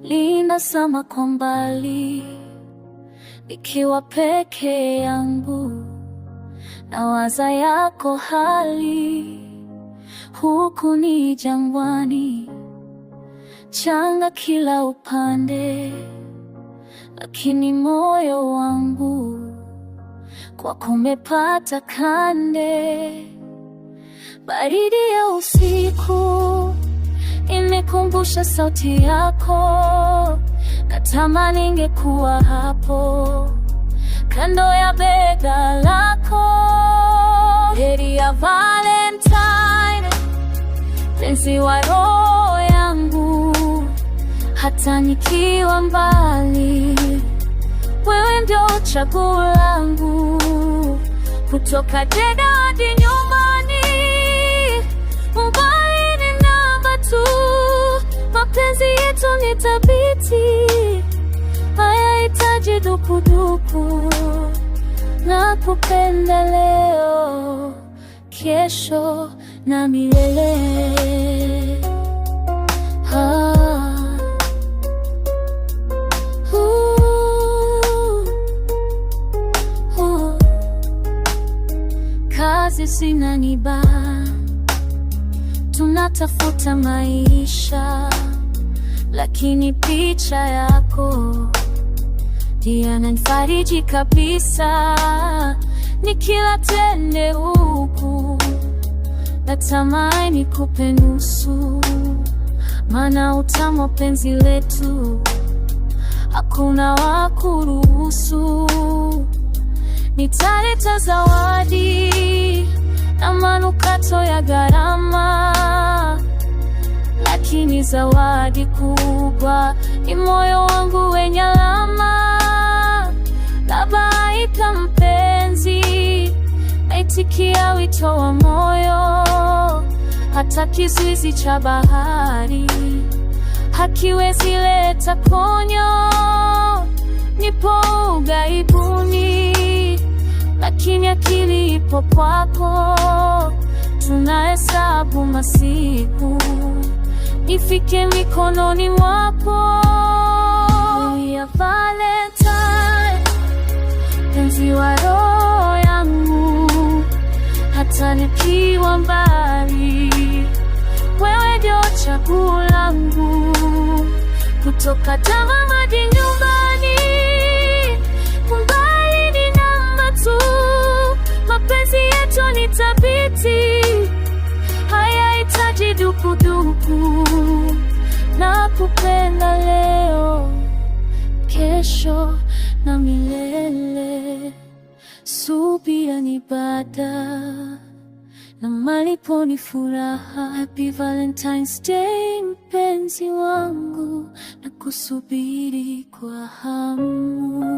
linazama kwa mbali, nikiwa peke yangu nawaza yako hali. Huku ni jangwani, changa kila upande, lakini moyo wangu kwako umepata kande. Baridi ya usiku inikumbusha sauti yako, natamani ningekuwa hapo kando ya bega lako. Heri ya Valentine, penzi wa roho yangu, hata nikiwa mbali, wewe ndio chaguo langu. Kutoka Jeddah hadi nyumbani, umbali ni namba tu. Mapenzi yetu ni thabiti, hayahitaji dukuduku. Nakupenda leo, kesho na milele. Kazi zinanibana, tunatafuta maisha, lakini picha yako ndiyo inanifariji kabisa. Nikila tende huku natamani nikupe nusu, maana utamu wa penzi letu hakuna wa kuruhusu. Nitaleta zawadi na manukato ya gharama, lakini zawadi kubwa ni moyo wangu wenye alama. Nabaika mpenzi, naitikia wito wa moyo, hata kizuizi cha bahari hakiwezi leta ponyo. Nipo ughaibuni, lakini akili ipo kwako. Tunahesabu masiku nifike mikononi mwako. Ya Valentine, penzi wa roho yangu, hata nikiwa mbali, wewe ndio chaguo langu. Kutoka Dar hadi nyumbani, umbali ni namba tu. Mapenzi yetu ni thabiti, hayahitaji dukuduku. Nakupenda leo, kesho na milele. Subira ni ibada na malipo ni furaha. Happy Valentine's Day mpenzi wangu, nakusubiri kwa hamu.